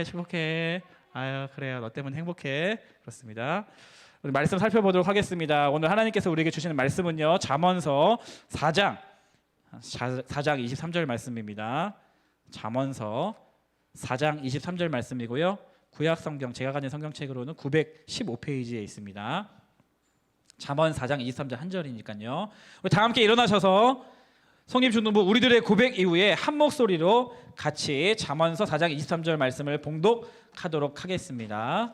행복해. 아유 그래요. 너 때문에 행복해. 그렇습니다. 우리 말씀 살펴보도록 하겠습니다. 오늘 하나님께서 우리에게 주시는 말씀은요. 잠언서 4장 23절 말씀입니다. 잠언서 4장 23절 말씀이고요. 구약 성경 제가 가진 성경책으로는 915페이지에 있습니다. 잠언 4장 23절 한 절이니까요. 우리 다 함께 일어나셔서 성님 중등부 우리들의 고백 이후에 한 목소리로 같이 잠언서 4장 23절 말씀을 봉독하도록 하겠습니다.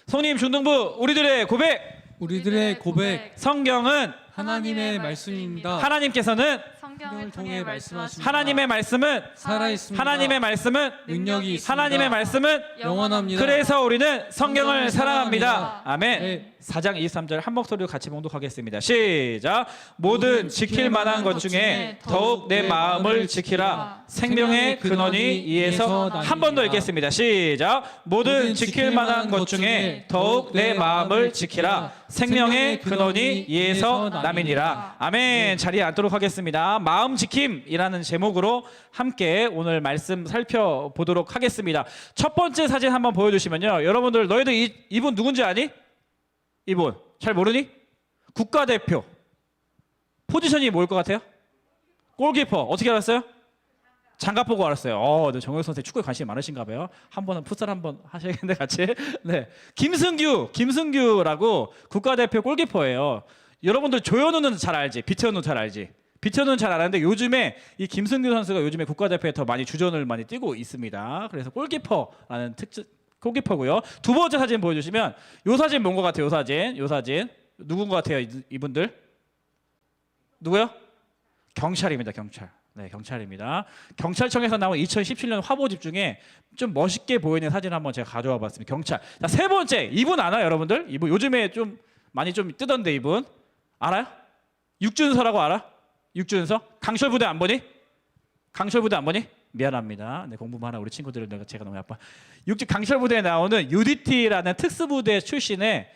성님 중등부 우리들의 고백 성경은 하나님의 말씀입니다. 하나님께서는 성경을 통해 말씀하십니다. 하나님의 말씀은 살아있습니다. 하나님의 말씀은 능력이 있습니다. 하나님의 말씀은 영원합니다. 그래서 우리는 성경을 사랑합니다. 아멘. 네. 4장 23절 한 목소리로 같이 봉독하겠습니다. 시작. 모든 지킬 만한 것 중에 더욱 내 마음을 지키라. 생명의 근원이 이에서 한 번 더 읽겠습니다. 시작. 모든 지킬 만한 것 중에 더욱 내 마음을 지키라. 생명의 근원이 이에서 남이니라. 아멘. 자리에 앉도록 하겠습니다. 마음 지킴이라는 제목으로 함께 오늘 말씀 살펴보도록 하겠습니다. 첫 번째 사진 한번 보여주시면요. 여러분들 너희들 이분 누군지 아니? 이분 잘 모르니? 국가대표 포지션이 뭐일 것 같아요? 골키퍼. 어떻게 알았어요? 장갑 보고 알았어요. 네, 정혁 선생 축구에 관심이 많으신가 봐요. 한 번은 풋살 한번 하셔야겠는데 같이. 네, 김승규라고 국가대표 골키퍼예요. 여러분들 조현우는 잘 알지? 비천우 잘 알지? 비천우는 잘 아는데 요즘에 이 김승규 선수가 요즘에 국가대표에 더 많이 주전을 많이 뛰고 있습니다. 그래서 골키퍼라는 특징. 골키퍼고요. 두 번째 사진 보여주시면 요 사진 뭔 것 같아요? 요 사진 누군 것 같아요? 이분들 누구요? 경찰입니다. 네, 경찰입니다. 경찰청에서 나온 2017년 화보집 중에 좀 멋있게 보이는 사진 한번 제가 가져와 봤습니다. 경찰. 자, 세 번째 이분 아나요, 여러분들? 이분 요즘에 좀 많이 좀 뜨던데 이분 알아요? 육준서라고 알아? 육준서? 강철부대 안 보니? 미안합니다. 네, 공부만 하나 우리 친구들을 제가 너무 아파. 강철부대에 나오는 UDT라는 특수부대 출신의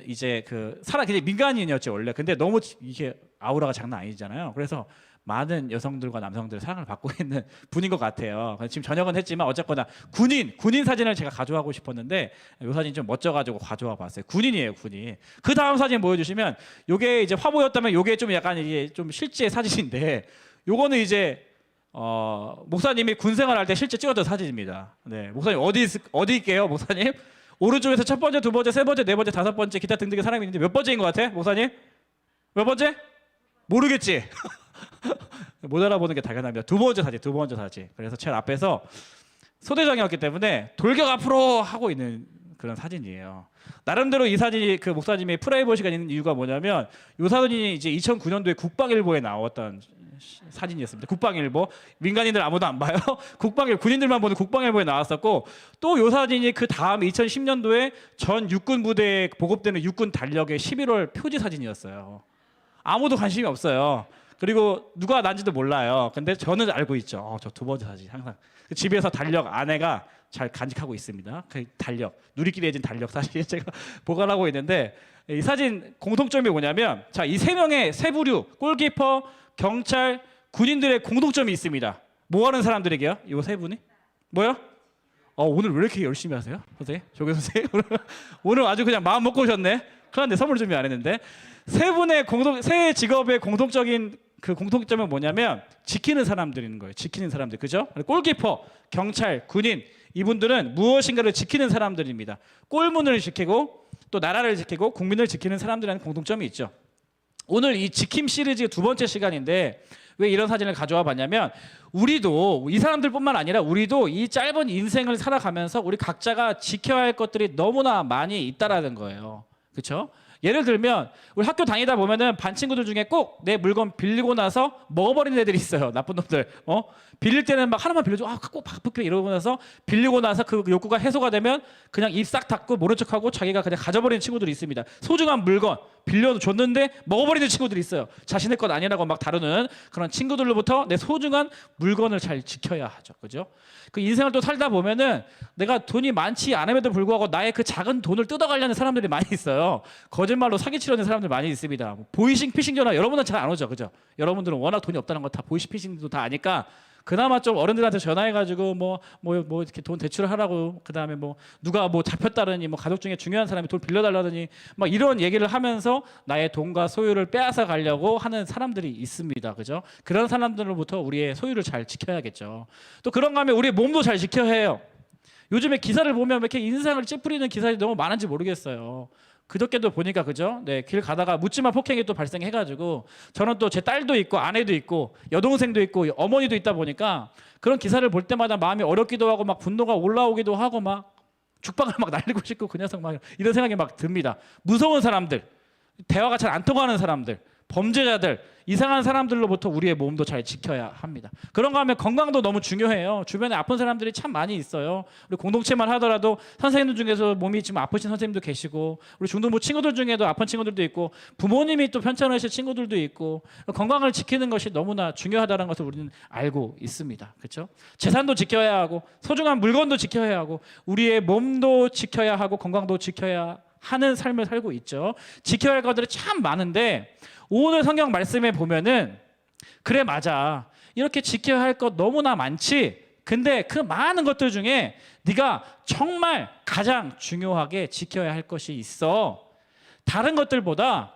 이제 그 굉장히 민간인이었죠 원래. 근데 너무 이게 아우라가 장난 아니잖아요. 그래서 많은 여성들과 남성들의 사랑을 받고 있는 분인 것 같아요. 지금 전역은 했지만 어쨌거나 군인 사진을 제가 가져가고 싶었는데 이 사진 좀 멋져가지고 가져와 봤어요. 군인이에요, 군인. 그 다음 사진 보여주시면 요게 이제 화보였다면 요게 좀 약간 이게 좀 실제 사진인데 요거는 이제 목사님이 군 생활할 때 실제 찍었던 사진입니다. 네, 목사님 어디일게요, 목사님? 오른쪽에서 첫 번째, 두 번째, 세 번째, 네 번째, 다섯 번째 기타 등등의 사람이 있는데 몇 번째인 것 같아, 목사님? 몇 번째? 모르겠지. 못 알아보는 게 당연합니다. 두 번째 사진. 그래서 제일 앞에서 소대장이었기 때문에 돌격 앞으로 하고 있는 그런 사진이에요. 나름대로 이 사진이 그 목사님의 프라이버시가 있는 이유가 뭐냐면 이 사진이 이제 2009년도에 국방일보에 나왔던 사진이었습니다. 국방일보. 민간인들 아무도 안 봐요. 군인들만 보는 국방일보에 나왔었고 또 이 사진이 그 다음 2010년도에 전 육군 부대에 보급되는 육군 달력의 11월 표지 사진이었어요. 아무도 관심이 없어요. 그리고 누가 난지도 몰라요. 근데 저는 알고 있죠. 저 두 번째 사진 항상 집에서 달력 아내가 잘 간직하고 있습니다. 그 달력 누리끼리 해진 달력 사실 제가 보관하고 있는데 이 사진 공통점이 뭐냐면 자, 이 세 명의 세 부류 골키퍼, 경찰, 군인들의 공통점이 있습니다. 뭐 하는 사람들에게요? 이 세 분이? 뭐요? 오늘 왜 이렇게 열심히 하세요? 선생님? 조교 선생님? 오늘 아주 그냥 마음 먹고 오셨네. 큰일 났네. 선물 준비 안 했는데. 세 직업의 공통적인 그 공통점은 뭐냐면 지키는 사람들인 거예요. 지키는 사람들. 그죠? 골키퍼, 경찰, 군인 이분들은 무엇인가를 지키는 사람들입니다. 골문을 지키고 또 나라를 지키고 국민을 지키는 사람들이라는 공통점이 있죠. 오늘 이 지킴 시리즈 두 번째 시간인데 왜 이런 사진을 가져와 봤냐면 우리도 이 사람들뿐만 아니라 우리도 이 짧은 인생을 살아가면서 우리 각자가 지켜야 할 것들이 너무나 많이 있다라는 거예요. 그렇죠? 예를 들면 우리 학교 다니다 보면은 반 친구들 중에 꼭 내 물건 빌리고 나서 먹어버리는 애들이 있어요. 나쁜 놈들. 빌릴 때는 막 하나만 빌려줘. 꼭 바쁘게 이러고 나서 빌리고 나서 그 욕구가 해소가 되면 그냥 입 싹 닫고 모른 척하고 자기가 그냥 가져버리는 친구들이 있습니다. 소중한 물건 빌려줬는데 먹어버리는 친구들이 있어요. 자신의 것 아니라고 막 다루는 그런 친구들로부터 내 소중한 물건을 잘 지켜야 하죠. 그죠? 그 인생을 또 살다 보면은 내가 돈이 많지 않음에도 불구하고 나의 그 작은 돈을 뜯어가려는 사람들이 많이 있어요. 거짓말로 사기치려는 사람들 많이 있습니다. 보이싱 피싱 전화 여러분은 잘 안 오죠. 그죠? 여러분들은 워낙 돈이 없다는 거 다 보이싱 피싱도 다 아니까 그나마 좀 어른들한테 전화해가지고 뭐 이렇게 돈 대출하라고, 그 다음에 뭐 누가 뭐 잡혔다더니 뭐 가족 중에 중요한 사람이 돈 빌려달라더니 막 이런 얘기를 하면서 나의 돈과 소유를 빼앗아 가려고 하는 사람들이 있습니다. 그죠? 그런 사람들로부터 우리의 소유를 잘 지켜야겠죠. 또 그런가 하면 우리의 몸도 잘 지켜야 해요. 요즘에 기사를 보면 왜 이렇게 인상을 찌푸리는 기사들이 너무 많은지 모르겠어요. 그저께도 보니까 그죠? 네, 길 가다가 묻지마 폭행이 또 발생해가지고 저는 또 제 딸도 있고 아내도 있고 여동생도 있고 어머니도 있다 보니까 그런 기사를 볼 때마다 마음이 어렵기도 하고 막 분노가 올라오기도 하고 막 죽방을 막 날리고 싶고 그 녀석 막 이런 생각이 막 듭니다. 무서운 사람들, 대화가 잘 안 통하는 사람들, 범죄자들, 이상한 사람들로부터 우리의 몸도 잘 지켜야 합니다. 그런가 하면 건강도 너무 중요해요. 주변에 아픈 사람들이 참 많이 있어요. 우리 공동체만 하더라도 선생님들 중에서 몸이 지금 아프신 선생님도 계시고, 우리 중등부 친구들 중에도 아픈 친구들도 있고, 부모님이 또 편찮으실 친구들도 있고, 건강을 지키는 것이 너무나 중요하다는 것을 우리는 알고 있습니다. 그렇죠? 재산도 지켜야 하고 소중한 물건도 지켜야 하고 우리의 몸도 지켜야 하고 건강도 지켜야 하는 삶을 살고 있죠. 지켜야 할 것들이 참 많은데 오늘 성경 말씀에 보면은 그래 맞아, 이렇게 지켜야 할 것 너무나 많지, 근데 그 많은 것들 중에 네가 정말 가장 중요하게 지켜야 할 것이 있어. 다른 것들보다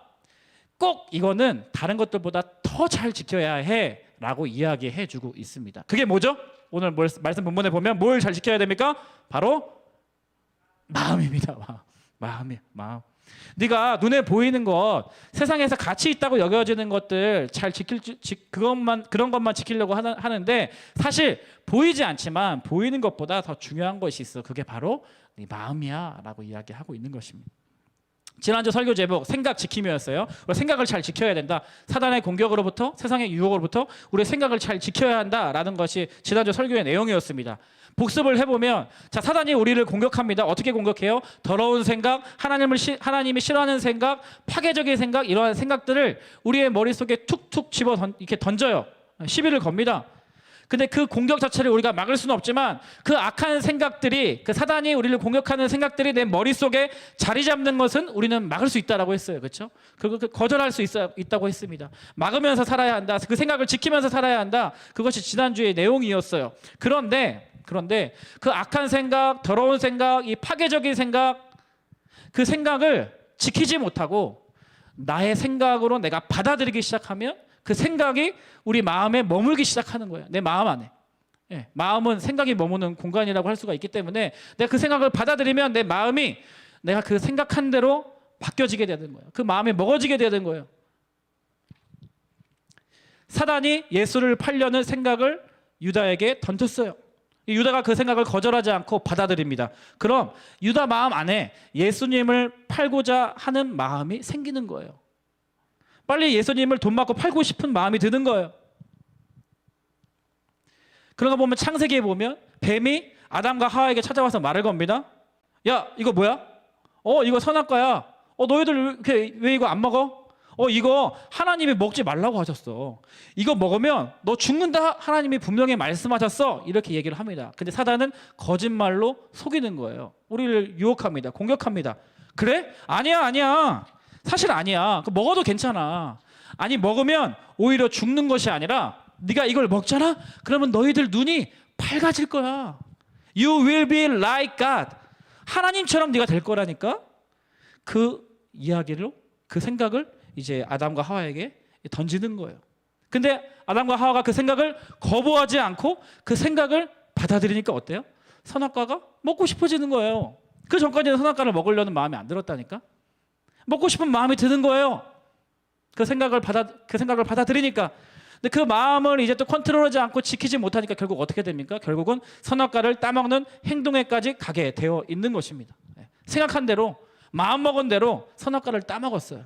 꼭 이거는 다른 것들보다 더 잘 지켜야 해 라고 이야기해 주고 있습니다. 그게 뭐죠? 오늘 말씀 본문에 보면 뭘 잘 지켜야 됩니까? 바로 마음입니다. 마음. 네가 눈에 보이는 것, 세상에서 가치 있다고 여겨지는 것들 잘 그런 것만 지키려고 하는데 사실 보이지 않지만 보이는 것보다 더 중요한 것이 있어. 그게 바로 네 마음이야라고 이야기하고 있는 것입니다. 지난주 설교 제목 생각 지킴이였어요. 우리 생각을 잘 지켜야 된다. 사단의 공격으로부터, 세상의 유혹으로부터 우리의 생각을 잘 지켜야 한다라는 것이 지난주 설교의 내용이었습니다. 복습을 해보면, 자, 사단이 우리를 공격합니다. 어떻게 공격해요? 더러운 생각, 하나님이 싫어하는 생각, 파괴적인 생각, 이러한 생각들을 우리의 머릿속에 툭툭 이렇게 던져요. 시비를 겁니다. 근데 그 공격 자체를 우리가 막을 수는 없지만 그 악한 생각들이, 그 사단이 우리를 공격하는 생각들이 내 머릿속에 자리 잡는 것은 우리는 막을 수 있다라고 했어요. 그렇죠? 그리고 거절할 수 있다고 했습니다. 막으면서 살아야 한다. 그 생각을 지키면서 살아야 한다. 그것이 지난주의 내용이었어요. 그런데 그 악한 생각, 더러운 생각, 이 파괴적인 생각, 그 생각을 지키지 못하고 나의 생각으로 내가 받아들이기 시작하면 그 생각이 우리 마음에 머물기 시작하는 거예요. 내 마음 안에. 예, 마음은 생각이 머무는 공간이라고 할 수가 있기 때문에 내가 그 생각을 받아들이면 내 마음이 내가 그 생각한 대로 바뀌어지게 되는 거예요. 그 마음에 먹어지게 되는 거예요. 사단이 예수를 팔려는 생각을 유다에게 던졌어요. 유다가 그 생각을 거절하지 않고 받아들입니다. 그럼 유다 마음 안에 예수님을 팔고자 하는 마음이 생기는 거예요. 빨리 예수님을 돈 받고 팔고 싶은 마음이 드는 거예요. 그런 거 보면 창세기에 보면 뱀이 아담과 하와에게 찾아와서 말을 겁니다. 야, 이거 뭐야? 이거 선악과야. 너희들 왜 이거 안 먹어? 이거 하나님이 먹지 말라고 하셨어. 이거 먹으면 너 죽는다, 하나님이 분명히 말씀하셨어. 이렇게 얘기를 합니다. 근데 사단은 거짓말로 속이는 거예요. 우리를 유혹합니다. 공격합니다. 그래? 아니야. 사실 아니야. 먹어도 괜찮아. 아니, 먹으면 오히려 죽는 것이 아니라 네가 이걸 먹잖아? 그러면 너희들 눈이 밝아질 거야. You will be like God. 하나님처럼 네가 될 거라니까. 그 이야기로, 그 생각을 이제 아담과 하와에게 던지는 거예요. 근데 아담과 하와가 그 생각을 거부하지 않고 그 생각을 받아들이니까 어때요? 선악과가 먹고 싶어지는 거예요. 그 전까지는 선악과를 먹으려는 마음이 안 들었다니까. 먹고 싶은 마음이 드는 거예요. 그 생각을 받아들이니까. 근데 그 마음을 이제 또 컨트롤하지 않고 지키지 못하니까 결국 어떻게 됩니까? 결국은 선악과를 따먹는 행동에까지 가게 되어 있는 것입니다. 생각한 대로, 마음 먹은 대로 선악과를 따먹었어요.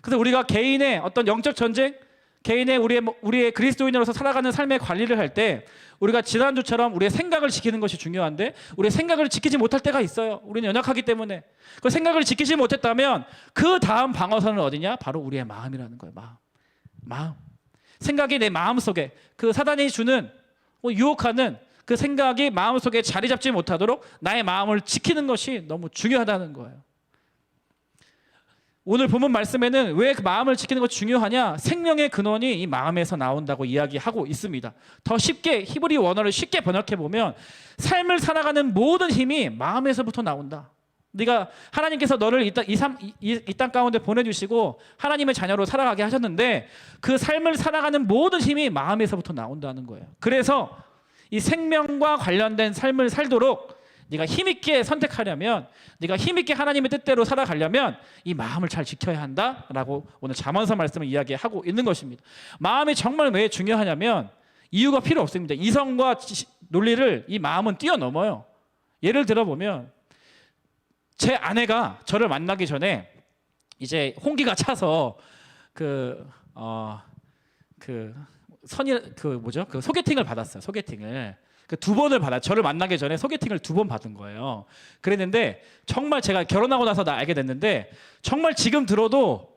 그래서 우리가 개인의 어떤 영적 전쟁, 개인의 우리의 그리스도인으로서 살아가는 삶의 관리를 할 때 우리가 지난주처럼 우리의 생각을 지키는 것이 중요한데 우리의 생각을 지키지 못할 때가 있어요. 우리는 연약하기 때문에. 그 생각을 지키지 못했다면 그 다음 방어선은 어디냐? 바로 우리의 마음이라는 거예요. 마음. 생각이 내 마음속에, 그 사단이 주는 유혹하는 그 생각이 마음속에 자리 잡지 못하도록 나의 마음을 지키는 것이 너무 중요하다는 거예요. 오늘 본문 말씀에는 왜 그 마음을 지키는 것이 중요하냐? 생명의 근원이 이 마음에서 나온다고 이야기하고 있습니다. 더 쉽게 히브리 원어를 쉽게 번역해 보면 삶을 살아가는 모든 힘이 마음에서부터 나온다. 네가 하나님께서 너를 이 땅 가운데 보내주시고 하나님의 자녀로 살아가게 하셨는데 그 삶을 살아가는 모든 힘이 마음에서부터 나온다는 거예요. 그래서 이 생명과 관련된 삶을 살도록 네가 힘있게 선택하려면, 네가 힘있게 하나님의 뜻대로 살아가려면 이 마음을 잘 지켜야 한다라고 오늘 잠언서 말씀을 이야기하고 있는 것입니다. 마음이 정말 왜 중요하냐면 이유가 필요 없습니다. 이성과 논리를 이 마음은 뛰어넘어요. 예를 들어보면 제 아내가 저를 만나기 전에 이제 홍기가 차서 그 소개팅을 받았어요. 소개팅을 그 2번을 받아. 저를 만나기 전에 소개팅을 2번 받은 거예요. 그랬는데 정말 제가 결혼하고 나서 나 알게 됐는데 정말 지금 들어도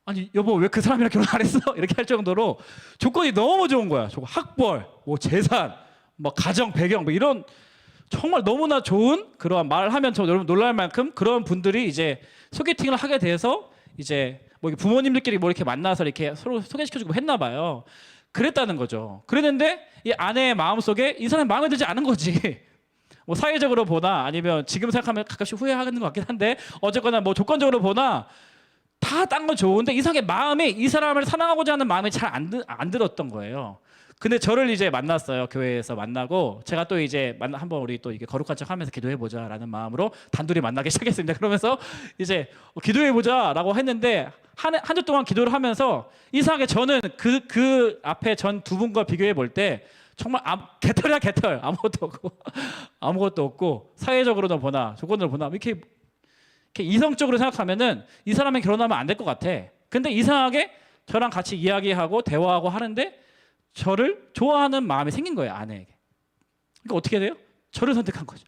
아니 여보 왜 그 사람이랑 결혼 안 했어? 이렇게 할 정도로 조건이 너무 좋은 거야. 학벌, 뭐 재산, 뭐 가정 배경, 뭐 이런 정말 너무나 좋은 그러한 말을 하면 저 여러분 놀랄 만큼 그런 분들이 이제 소개팅을 하게 돼서 이제 뭐 부모님들끼리 뭐 이렇게 만나서 이렇게 서로 소개시켜주고 했나 봐요. 그랬다는 거죠. 그랬는데 이 아내의 마음속에 이 사람이 마음에 들지 않은 거지. 뭐 사회적으로 보나 아니면 지금 생각하면 가끔씩 후회하는 것 같긴 한데 어쨌거나 뭐 조건적으로 보나 다 딴 건 좋은데 이상하게 마음이 이 사람을 사랑하고자 하는 마음이 잘 안 들었던 거예요. 근데 저를 이제 만났어요. 교회에서 만나고 제가 또 이제 한번 우리 또 이게 거룩한 척 하면서 기도해 보자라는 마음으로 단둘이 만나기 시작했습니다. 그러면서 이제 기도해 보자라고 했는데 한 주 동안 기도를 하면서 이상하게 저는 그 앞에 전 2분과 비교해 볼 때 정말 개털이야 개털. 아무것도 없고 사회적으로도 보나 조건으로 보나 이렇게 이성적으로 생각하면은 이 사람이 결혼하면 안 될 것 같아. 근데 이상하게 저랑 같이 이야기하고 대화하고 하는데 저를 좋아하는 마음이 생긴 거예요. 아내에게. 그러니까 어떻게 돼요? 저를 선택한 거죠.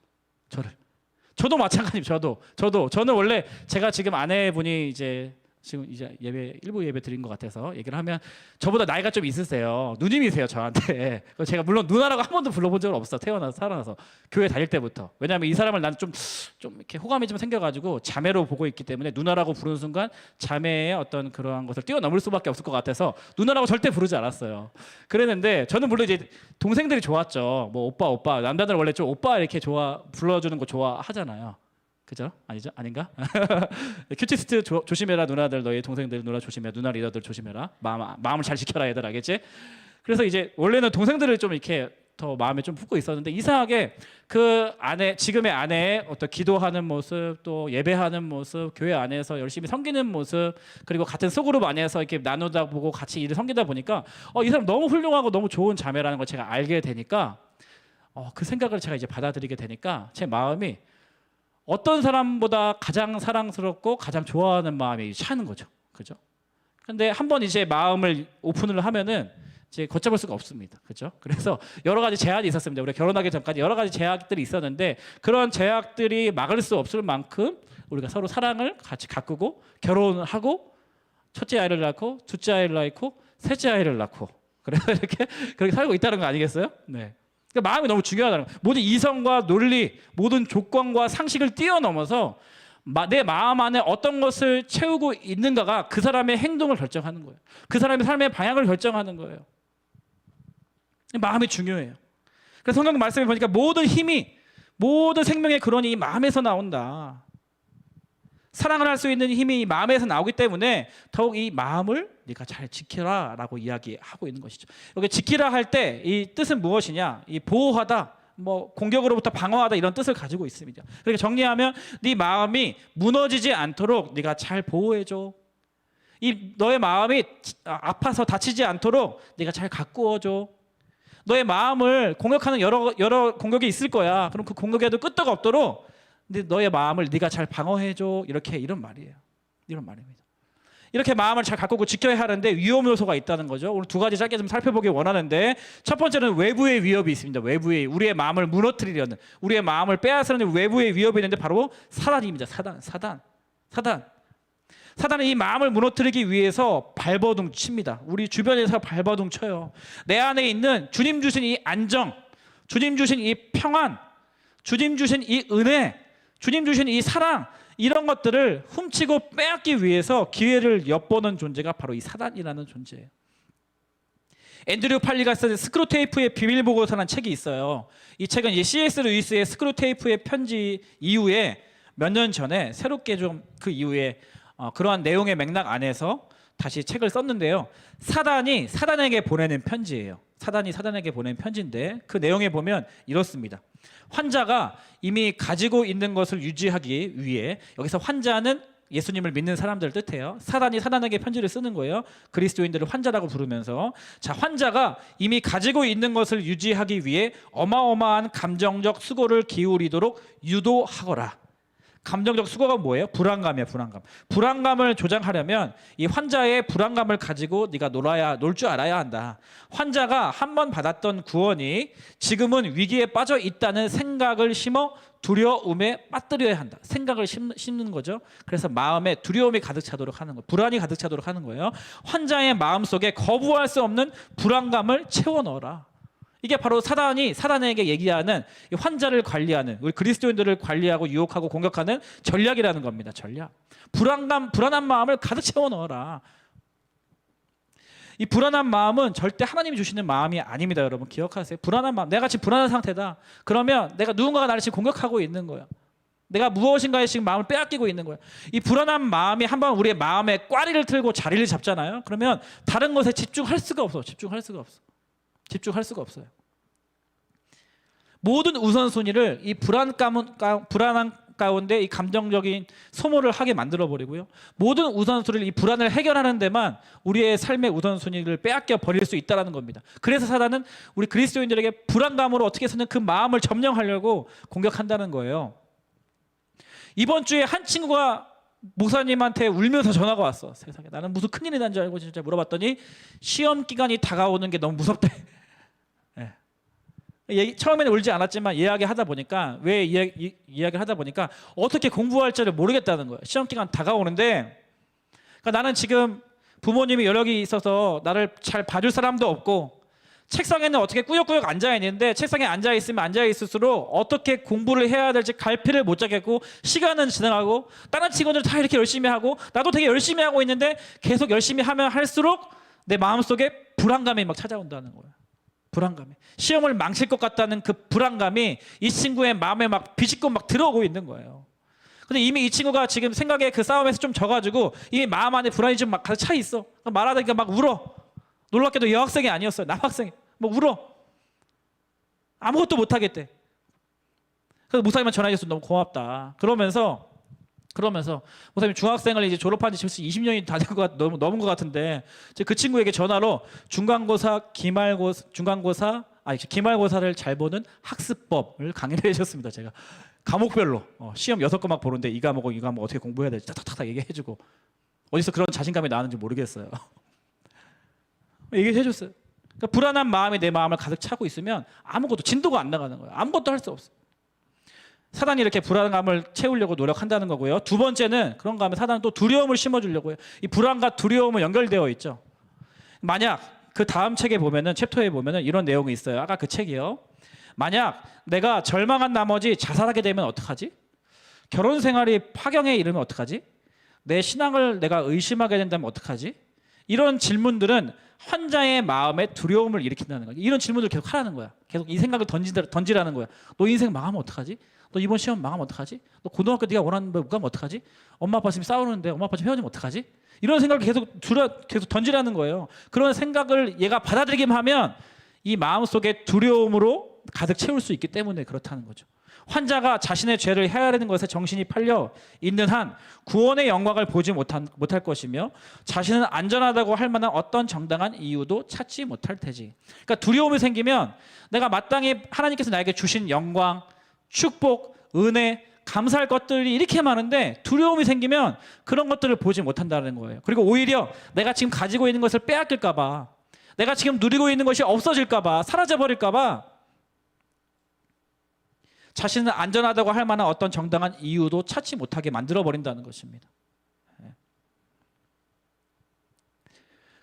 저도 마찬가지입니다. 저는 원래 제가 지금 아내분이 이제 일부 예배 드린 것 같아서 얘기를 하면 저보다 나이가 좀 있으세요. 누님이세요 저한테. 제가 물론 누나라고 한 번도 불러본 적은 없어. 태어나서 살아나서 교회 다닐 때부터. 왜냐하면 이 사람을 나는 좀 이렇게 호감이 좀 생겨가지고 자매로 보고 있기 때문에 누나라고 부르는 순간 자매의 어떤 그러한 것을 뛰어넘을 수밖에 없을 것 같아서 누나라고 절대 부르지 않았어요. 그랬는데 저는 물론 이제 동생들이 좋았죠. 뭐 오빠 남자들 원래 좀 오빠 이렇게 불러주는 거 좋아하잖아요. 그죠? 아니죠? 아닌가? 큐티스트 조심해라 누나들. 너희 동생들 누나 조심해. 누나 리더들 조심해라. 마음을 잘 지켜라 얘들. 알겠지? 그래서 이제 원래는 동생들을 좀 이렇게 더 마음에 좀 품고 있었는데 이상하게 지금의 아내의 어떤 기도하는 모습, 또 예배하는 모습, 교회 안에서 열심히 섬기는 모습, 그리고 같은 소그룹 안에서 이렇게 나누다 보고 같이 일을 섬기다 보니까 이 사람 너무 훌륭하고 너무 좋은 자매라는 걸 제가 알게 되니까 그 생각을 제가 이제 받아들이게 되니까 제 마음이 어떤 사람보다 가장 사랑스럽고 가장 좋아하는 마음이 차는 거죠. 그죠? 근데 한번 이제 마음을 오픈을 하면은 이제 걷잡을 수가 없습니다. 그죠? 그래서 여러 가지 제약이 있었습니다. 우리가 결혼하기 전까지 여러 가지 제약들이 있었는데 그런 제약들이 막을 수 없을 만큼 우리가 서로 사랑을 같이 가꾸고 결혼을 하고 첫째 아이를 낳고 둘째 아이를 낳고 셋째 아이를 낳고 그래서 이렇게 그렇게 살고 있다는 거 아니겠어요? 네. 그러니까 마음이 너무 중요하다는 거예요. 모든 이성과 논리, 모든 조건과 상식을 뛰어넘어서 내 마음 안에 어떤 것을 채우고 있는가가 그 사람의 행동을 결정하는 거예요. 그 사람의 삶의 방향을 결정하는 거예요. 마음이 중요해요. 그래서 성경 말씀에 보니까 모든 생명의 근원이 이 마음에서 나온다. 사랑을 할 수 있는 힘이 이 마음에서 나오기 때문에 더욱 이 마음을 네가 잘 지켜라라고 이야기하고 있는 것이죠. 여기 지키라 할 때 이 뜻은 무엇이냐? 이 보호하다, 뭐 공격으로부터 방어하다 이런 뜻을 가지고 있습니다. 그러니까 정리하면 네 마음이 무너지지 않도록 네가 잘 보호해줘. 너의 마음이 아파서 다치지 않도록 네가 잘 가꾸어줘. 너의 마음을 공격하는 여러 공격이 있을 거야. 그럼 그 공격에도 끄떡 없도록 근데 너의 마음을 네가 잘 방어해줘. 이런 말이에요. 이런 말입니다. 이렇게 마음을 잘 가꾸고 지켜야 하는데 위험 요소가 있다는 거죠. 오늘 2가지 짧게 좀 살펴보기 원하는데 첫 번째는 외부의 위협이 있습니다. 외부의 우리의 마음을 무너뜨리려는 우리의 마음을 빼앗으려는 외부의 위협이 있는데 바로 사단입니다. 사단은 이 마음을 무너뜨리기 위해서 발버둥 칩니다. 우리 주변에서 발버둥 쳐요. 내 안에 있는 주님 주신 이 안정, 주님 주신 이 평안, 주님 주신 이 은혜, 주님 주신 이 사랑 이런 것들을 훔치고 빼앗기 위해서 기회를 엿보는 존재가 바로 이 사단이라는 존재예요. 앤드류 팔리가 쓴 스크루테이프의 비밀보고서라는 책이 있어요. 이 책은 이 C.S. 루이스의 스크루테이프의 편지 이후에 몇 년 전에 새롭게 좀 그 이후에 그러한 내용의 맥락 안에서 다시 책을 썼는데요. 사단이 사단에게 보내는 편지예요. 사단이 사단에게 보낸 편지인데 그 내용에 보면 이렇습니다. 환자가 이미 가지고 있는 것을 유지하기 위해, 여기서 환자는 예수님을 믿는 사람들을 뜻해요. 사단이 사단에게 편지를 쓰는 거예요. 그리스도인들을 환자라고 부르면서, 자, 환자가 이미 가지고 있는 것을 유지하기 위해 어마어마한 감정적 수고를 기울이도록 유도하거라. 감정적 수고가 뭐예요? 불안감이에요. 불안감을 조장하려면 이 환자의 불안감을 가지고 네가 놀 줄 알아야 한다. 환자가 한 번 받았던 구원이 지금은 위기에 빠져 있다는 생각을 심어 두려움에 빠뜨려야 한다. 생각을 심는 거죠. 그래서 마음에 두려움이 가득 차도록 하는 거예요. 불안이 가득 차도록 하는 거예요. 환자의 마음속에 거부할 수 없는 불안감을 채워 넣어라. 이게 바로 사단이 사단에게 얘기하는 이 환자를 관리하는, 우리 그리스도인들을 관리하고 유혹하고 공격하는 전략이라는 겁니다. 전략. 불안한 마음을 가득 채워 넣어라. 이 불안한 마음은 절대 하나님이 주시는 마음이 아닙니다. 여러분 기억하세요. 불안한 마음, 내가 지금 불안한 상태다. 그러면 내가 누군가가 나를 지금 공격하고 있는 거야. 내가 무엇인가에 지금 마음을 빼앗기고 있는 거야. 이 불안한 마음이 한번 우리의 마음에 꽈리를 틀고 자리를 잡잖아요. 그러면 다른 것에 집중할 수가 없어. 집중할 수가 없어요. 모든 우선순위를 이 불안한 가운데 이 감정적인 소모를 하게 만들어 버리고요. 모든 우선순위를, 이 불안을 해결하는 데만 우리의 삶의 우선순위를 빼앗겨 버릴 수 있다는 겁니다. 그래서 사단은 우리 그리스도인들에게 불안감으로 어떻게 해서는 그 마음을 점령하려고 공격한다는 거예요. 이번 주에 한 친구가 목사님한테 울면서 전화가 왔어. 세상에, 나는 무슨 큰일이 난 줄 알고 진짜 물어봤더니 시험 기간이 다가오는 게 너무 무섭대. 처음에는 울지 않았지만 이야기하다 보니까, 왜 이야기를 하다 보니까 어떻게 공부할지를 모르겠다는 거예요. 시험 기간 다가오는데, 그러니까 나는 지금 부모님이 여력이 있어서 나를 잘 봐줄 사람도 없고, 책상에는 어떻게 꾸역꾸역 앉아 있는데, 책상에 앉아 있으면 앉아 있을수록 어떻게 공부를 해야 될지 갈피를 못 잡겠고, 시간은 지나가고, 다른 친구들 다 이렇게 열심히 하고 나도 되게 열심히 하고 있는데 계속 열심히 하면 할수록 내 마음속에 불안감이 막 찾아온다는 거예요. 불안감이, 시험을 망칠 것 같다는 그 불안감이 이 친구의 마음에 막 비집고 막 들어오고 있는 거예요. 근데 이미 이 친구가 지금 생각에 그 싸움에서 좀 져가지고 이미 마음 안에 불안이 좀 막 가득 차 있어. 말하다니까 막 울어. 놀랍게도 여학생이 아니었어요. 남학생이 막 울어. 아무것도 못 하겠대. 그래서 목사님한테 전화해줘서 너무 고맙다. 그러면서 목사님, 중학생을 이제 졸업한 지 벌써 20년이 다 된 것 같, 넘은 것 같은데, 그 친구에게 전화로 기말고사를 잘 보는 학습법을 강의를 해줬습니다. 제가 과목별로 시험 6과목 보는데 이 과목 어떻게 공부해야 될지 탁탁탁 얘기해주고, 어디서 그런 자신감이 나왔는지 모르겠어요. 얘기해줬어요. 그러니까 불안한 마음이 내 마음을 가득 차고 있으면 아무것도, 진도가 안 나가는 거예요. 아무것도 할 수 없어. 사단이 이렇게 불안감을 채우려고 노력한다는 거고요. 두 번째는, 그런가 하면 사단은 또 두려움을 심어주려고 해요. 이 불안과 두려움은 연결되어 있죠. 만약 그 다음 책에 보면은, 챕터에 보면은 이런 내용이 있어요. 아까 그 책이요. 만약 내가 절망한 나머지 자살하게 되면 어떡하지? 결혼 생활이 파경에 이르면 어떡하지? 내 신앙을 내가 의심하게 된다면 어떡하지? 이런 질문들은 환자의 마음에 두려움을 일으킨다는 거야. 이런 질문들을 계속 하라는 거야. 계속 이 생각을 던지라는 거야. 너 인생 망하면 어떡하지? 너 이번 시험 망하면 어떡하지? 너 고등학교 네가 원하는 거 못 가면 어떡하지? 엄마 아빠 지금 싸우는데 엄마 아빠 지금 헤어지면 어떡하지? 이런 생각을 계속 던지라는 거예요. 그런 생각을 얘가 받아들이기만 하면 이 마음속에 두려움으로 가득 채울 수 있기 때문에 그렇다는 거죠. 환자가 자신의 죄를 헤아리는 것에 정신이 팔려 있는 한 구원의 영광을 보지 못할 것이며, 자신은 안전하다고 할 만한 어떤 정당한 이유도 찾지 못할 테지. 그러니까 두려움이 생기면 내가 마땅히 하나님께서 나에게 주신 영광, 축복, 은혜, 감사할 것들이 이렇게 많은데 두려움이 생기면 그런 것들을 보지 못한다는 거예요. 그리고 오히려 내가 지금 가지고 있는 것을 빼앗길까 봐, 내가 지금 누리고 있는 것이 없어질까 봐, 사라져 버릴까 봐 자신은 안전하다고 할 만한 어떤 정당한 이유도 찾지 못하게 만들어 버린다는 것입니다.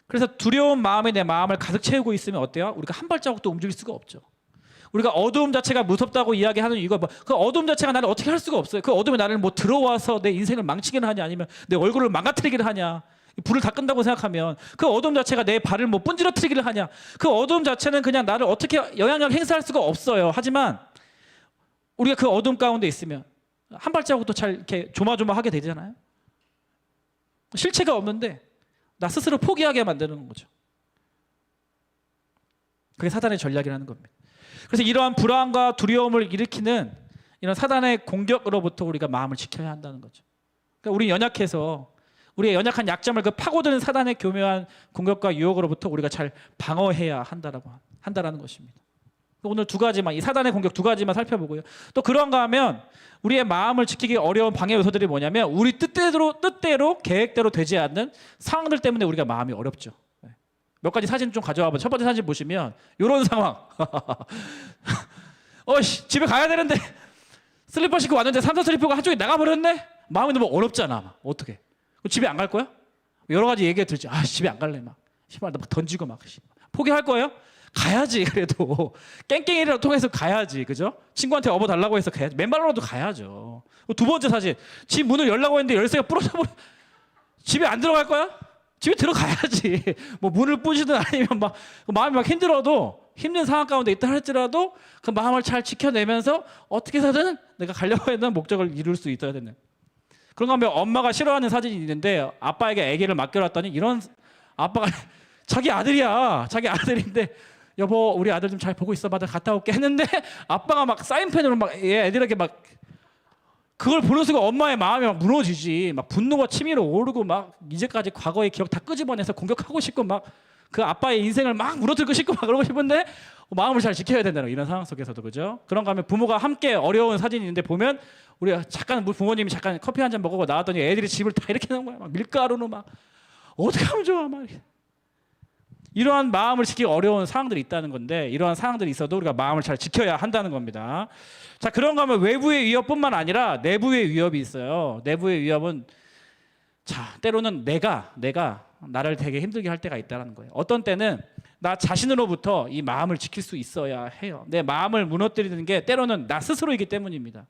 그래서 두려운 마음이 내 마음을 가득 채우고 있으면 어때요? 우리가 한 발자국도 움직일 수가 없죠. 우리가 어두움 자체가 무섭다고 이야기하는 이유가 뭐, 그 어두움 자체가 나를 어떻게 할 수가 없어요. 그 어둠이 나를 뭐 들어와서 내 인생을 망치기를 하냐, 아니면 내 얼굴을 망가뜨리기를 하냐, 불을 다 끈다고 생각하면 그 어둠 자체가 내 발을 뭐 분지러뜨리기를 하냐, 그 어둠 자체는 그냥 나를 어떻게 영향력을 행사할 수가 없어요. 하지만 우리가 그 어둠 가운데 있으면 한 발자국도 잘 이렇게 조마조마하게 되잖아요. 실체가 없는데 나 스스로 포기하게 만드는 거죠. 그게 사단의 전략이라는 겁니다. 그래서 이러한 불안과 두려움을 일으키는 이런 사단의 공격으로부터 우리가 마음을 지켜야 한다는 거죠. 그러니까 우리 연약해서 우리의 연약한 약점을 그 파고드는 사단의 교묘한 공격과 유혹으로부터 우리가 잘 방어해야 한다라는 것입니다. 오늘 두 가지만, 이 사단의 공격 두 가지만 살펴보고요. 또 그런가 하면 우리의 마음을 지키기 어려운 방해 요소들이 뭐냐면 우리 뜻대로 계획대로 되지 않는 상황들 때문에 우리가 마음이 어렵죠. 몇 가지 사진 좀 가져와 봐요. 첫 번째 사진 보시면 이런 상황. 집에 가야 되는데 슬리퍼 신고 왔는데 삼선 슬리퍼가 한쪽에 나가버렸네? 마음이 너무 어렵잖아. 어떻게? 집에 안 갈 거야? 여러 가지 얘기가 들지. 집에 안 갈래. 막 막 던지고 막 포기할 거예요? 가야지. 그래도 깽깽이라도 통해서 가야지. 그죠? 친구한테 업어달라고 해서 가야지. 맨발로라도 가야죠. 두 번째 사진. 집 문을 열라고 했는데 열쇠가 부러져 버려. 집에 안 들어갈 거야? 집에 들어가야지. 뭐 문을 부시든 아니면 막 마음이 막 힘들어도, 힘든 상황 가운데 있다 할지라도 그 마음을 잘 지켜내면서 어떻게 해서든 내가 가려고 했던 목적을 이룰 수 있어야 되는. 그런가 하면 엄마가 싫어하는 사진이 있는데 아빠에게 아기를 맡겨놨더니 이런 아빠가 자기 아들이야. 자기 아들인데 여보 우리 아들 좀 잘 보고 있어봐. 나 갔다 올게 했는데 아빠가 막 사인펜으로 막 얘 애들에게 막 그걸 보는 순간 엄마의 마음이 막 무너지지. 막 분노가 치밀어 오르고 막 이제까지 과거의 기억 다 끄집어내서 공격하고 싶고 막 그 아빠의 인생을 막 무너뜨리고 싶고 막 그러고 싶은데 마음을 잘 지켜야 된다는 이런 상황 속에서도. 그죠? 그런가 하면 부모가 함께 어려운 사진이 있는데 보면 우리 잠깐 부모님이 잠깐 커피 한 잔 먹고 나왔더니 애들이 집을 다 이렇게 놓은 거야. 막 밀가루로 막 어떻게 하면 좋아 막. 이러한 마음을 지키기 어려운 상황들이 있다는 건데 이러한 상황들이 있어도 우리가 마음을 잘 지켜야 한다는 겁니다. 자, 그런가 하면 외부의 위협뿐만 아니라 내부의 위협이 있어요. 내부의 위협은 때로는 내가 나를 되게 힘들게 할 때가 있다는 거예요. 어떤 때는 나 자신으로부터 이 마음을 지킬 수 있어야 해요. 내 마음을 무너뜨리는 게 때로는 나 스스로이기 때문입니다.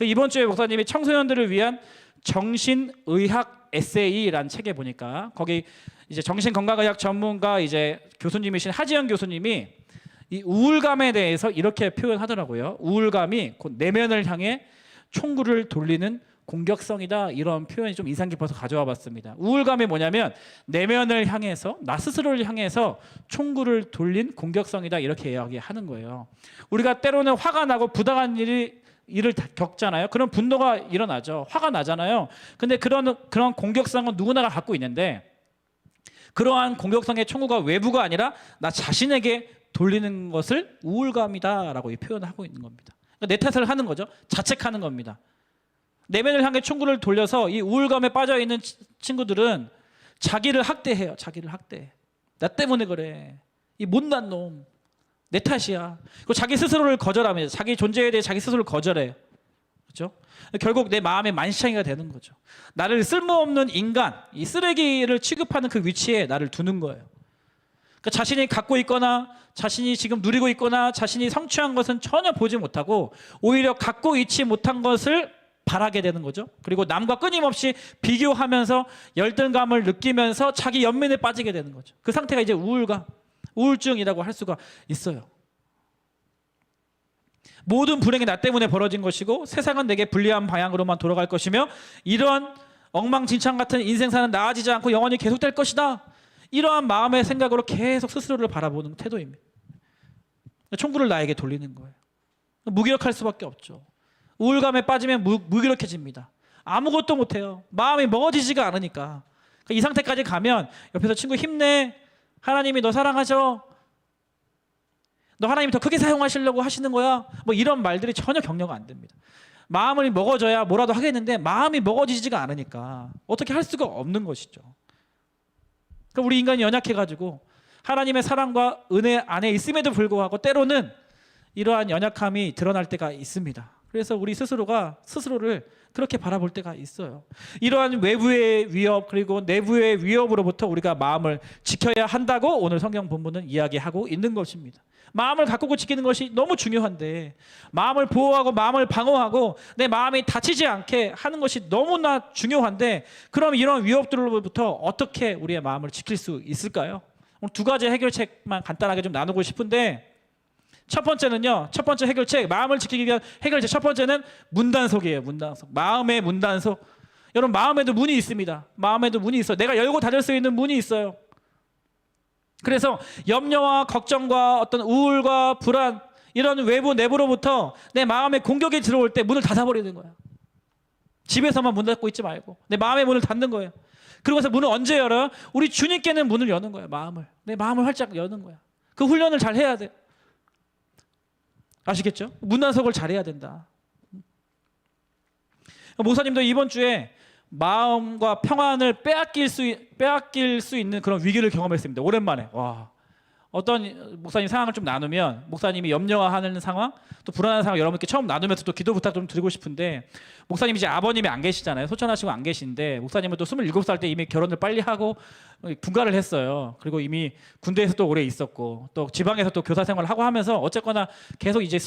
이번 주에 목사님이 청소년들을 위한 정신의학 에세이라는 책에 보니까 거기 이제 정신건강의학 전문가 이제 교수님이신 하지영 교수님이 이 우울감에 대해서 이렇게 표현하더라고요. 우울감이 곧 내면을 향해 총구를 돌리는 공격성이다. 이런 표현이 좀 인상 깊어서 가져와 봤습니다. 우울감이 뭐냐면 내면을 향해서, 나 스스로를 향해서 총구를 돌린 공격성이다. 이렇게 이야기하는 거예요. 우리가 때로는 화가 나고 부당한 일을 겪잖아요. 그런 분노가 일어나죠. 화가 나잖아요. 근데 그런 공격성은 누구나가 갖고 있는데 그러한 공격성의 총구가 외부가 아니라 나 자신에게 돌리는 것을 우울감이다라고 표현을 하고 있는 겁니다. 그러니까 내 탓을 하는 거죠. 자책하는 겁니다. 내면을 향해 총구를 돌려서 이 우울감에 빠져 있는 친구들은 자기를 학대해요. 자기를 학대해. 나 때문에 그래. 이 못난 놈. 내 탓이야. 그리고 자기 스스로를 거절하면서 자기 존재에 대해 자기 스스로를 거절해요. 그렇죠? 결국 내 마음의 만시창이가 되는 거죠. 나를 쓸모없는 인간, 이 쓰레기를 취급하는 그 위치에 나를 두는 거예요. 그러니까 자신이 갖고 있거나 자신이 지금 누리고 있거나 자신이 성취한 것은 전혀 보지 못하고 오히려 갖고 있지 못한 것을 바라게 되는 거죠. 그리고 남과 끊임없이 비교하면서 열등감을 느끼면서 자기 연민에 빠지게 되는 거죠. 그 상태가 이제 우울증이라고 할 수가 있어요. 모든 불행이 나 때문에 벌어진 것이고 세상은 내게 불리한 방향으로만 돌아갈 것이며 이러한 엉망진창 같은 인생사는 나아지지 않고 영원히 계속될 것이다. 이러한 마음의 생각으로 계속 스스로를 바라보는 태도입니다. 총구를 나에게 돌리는 거예요. 무기력할 수밖에 없죠. 우울감에 빠지면 무기력해집니다. 아무것도 못해요. 마음이 먹어지지가 않으니까. 이 상태까지 가면 옆에서 친구 힘내. 하나님이 너 사랑하죠. 너 하나님이 더 크게 사용하시려고 하시는 거야. 뭐 이런 말들이 전혀 격려가 안 됩니다. 마음을 먹어줘야 뭐라도 하겠는데 마음이 먹어지지가 않으니까 어떻게 할 수가 없는 것이죠. 그러니까 우리 인간이 연약해가지고 하나님의 사랑과 은혜 안에 있음에도 불구하고 때로는 이러한 연약함이 드러날 때가 있습니다. 그래서 우리 스스로를 그렇게 바라볼 때가 있어요. 이러한 외부의 위협 그리고 내부의 위협으로부터 우리가 마음을 지켜야 한다고 오늘 성경 본문은 이야기하고 있는 것입니다. 마음을 가꾸고 지키는 것이 너무 중요한데 마음을 보호하고 마음을 방어하고 내 마음이 다치지 않게 하는 것이 너무나 중요한데 그럼 이런 위협들로부터 어떻게 우리의 마음을 지킬 수 있을까요? 오늘 두 가지 해결책만 간단하게 좀 나누고 싶은데 첫 번째는요. 첫 번째 해결책, 마음을 지키기 위한 해결책 첫 번째는 문단속이에요. 문단속. 마음의 문단속. 여러분 마음에도 문이 있습니다. 마음에도 문이 있어요. 내가 열고 닫을 수 있는 문이 있어요. 그래서 염려와 걱정과 어떤 우울과 불안 이런 외부 내부로부터 내 마음에 공격이 들어올 때 문을 닫아버리는 거야. 집에서만 문 닫고 있지 말고 내 마음의 문을 닫는 거예요. 그러고서 문을 언제 열어요? 우리 주님께는 문을 여는 거예요. 마음을. 내 마음을 활짝 여는 거야. 그 훈련을 잘 해야 돼. 아시겠죠? 문단속을 잘해야 된다. 목사님도 이번 주에 마음과 평안을 빼앗길 수 있는 그런 위기를 경험했습니다. 오랜만에. 와. 어떤 목사님 상황을 좀 나누면 목사님이 염려하는 상황 또 불안한 상황 여러분께 처음 나누면서 또 기도 부탁 좀 드리고 싶은데 목사님 이제 아버님이 안 계시잖아요. 소천하시고 안 계신데 목사님은 또 27살 때 이미 결혼을 빨리 하고 분가를 했어요. 그리고 이미 군대에서 또 오래 있었고 또 지방에서 또 교사 생활을 하고 하면서 어쨌거나 계속 이제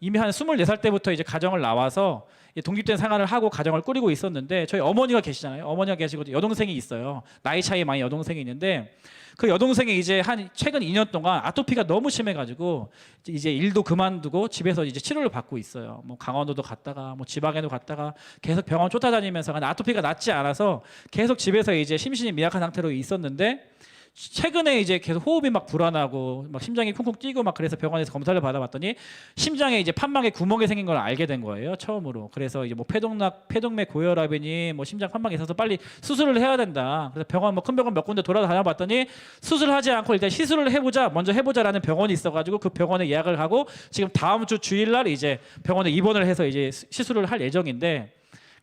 이미 한 24살 때부터 이제 가정을 나와서 독립된 생활을 하고 가정을 꾸리고 있었는데 저희 어머니가 계시잖아요. 어머니가 계시고 여동생이 있어요. 나이 차이 많이 여동생이 있는데 그 여동생이 이제 한 최근 2년 동안 아토피가 너무 심해가지고 이제 일도 그만두고 집에서 이제 치료를 받고 있어요. 뭐 강원도도 갔다가 뭐 지방에도 갔다가 계속 병원 쫓아다니면서 아토피가 낫지 않아서 계속 집에서 이제 심신이 미약한 상태로 있었는데 최근에 이제 계속 호흡이 막 불안하고 막 심장이 쿵쿵 뛰고 막 그래서 병원에서 검사를 받아봤더니 심장에 이제 판막에 구멍이 생긴 걸 알게 된 거예요. 처음으로. 그래서 이제 뭐 폐동맥 고혈압이니 뭐 심장 판막이 있어서 빨리 수술을 해야 된다. 그래서 병원 뭐 큰 병원 몇 군데 돌아다녀봤더니 수술하지 않고 일단 시술을 먼저 해보자라는 병원이 있어가지고 그 병원에 예약을 하고 지금 다음 주 주일날 이제 병원에 입원을 해서 이제 시술을 할 예정인데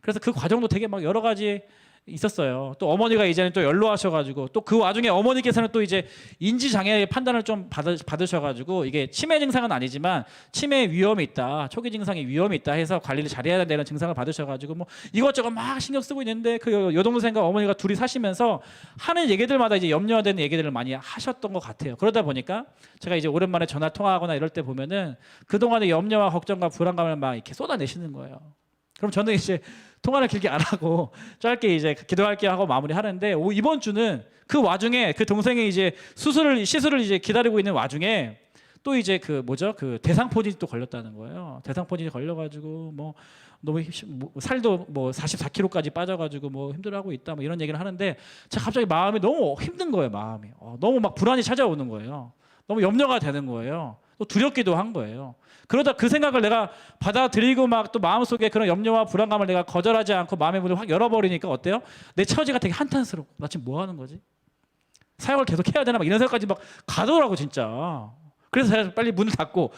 그래서 그 과정도 되게 막 여러 가지 있었어요. 또 어머니가 이제는 또 연로하셔가지고 또 그 와중에 어머니께서는 또 이제 인지 장애 판단을 좀 받으셔가지고 이게 치매 증상은 아니지만 치매 위험이 있다, 초기 증상의 위험이 있다 해서 관리를 잘해야 된다는 증상을 받으셔가지고 뭐 이것저것 막 신경 쓰고 있는데 그 여동생과 어머니가 둘이 사시면서 하는 얘기들마다 이제 염려되는 얘기들을 많이 하셨던 것 같아요. 그러다 보니까 제가 이제 오랜만에 전화 통화하거나 이럴 때 보면은 그 동안의 염려와 걱정과 불안감을 막 이렇게 쏟아내시는 거예요. 그럼 저는 이제 통화를 길게 안 하고 짧게 이제 기도할게 하고 마무리하는데 이번 주는 그 와중에 그 동생이 이제 시술을 이제 기다리고 있는 와중에 또 이제 그 대상포진이 또 걸렸다는 거예요. 대상포진이 걸려가지고 뭐 너무 살도 뭐 44kg까지 빠져가지고 뭐 힘들어하고 있다 뭐 이런 얘기를 하는데 제가 갑자기 마음이 너무 힘든 거예요. 마음이 너무 막 불안이 찾아오는 거예요. 너무 염려가 되는 거예요. 또 두렵기도 한 거예요. 그러다 그 생각을 내가 받아들이고 막 또 마음속에 그런 염려와 불안감을 내가 거절하지 않고 마음의 문을 확 열어버리니까 어때요? 내 처지가 되게 한탄스럽고 나 지금 뭐 하는 거지? 사역을 계속 해야 되나? 막 이런 생각까지 막 가더라고 진짜. 그래서 제가 빨리 문을 닫고